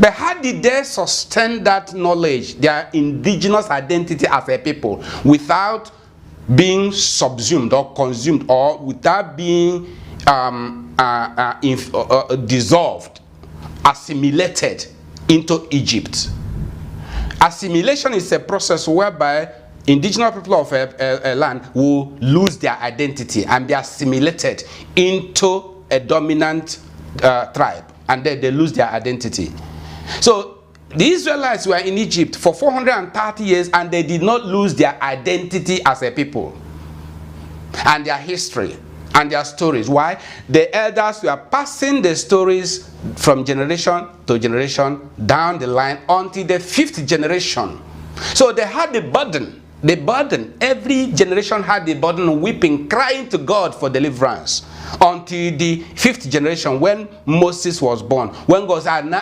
But how did they sustain that knowledge, their indigenous identity as a people, without being subsumed or consumed, or without being dissolved, assimilated into Egypt? Assimilation is a process whereby indigenous people of a land will lose their identity and be assimilated into a dominant tribe, and then they lose their identity. So the Israelites were in Egypt for 430 years and they did not lose their identity as a people and their history and their stories. Why? The elders were passing the stories from generation to generation down the line until the 5th generation. So they had the burden. The burden. Every generation had the burden, weeping, crying to God for deliverance. Until the 5th generation, when Moses was born. When God said,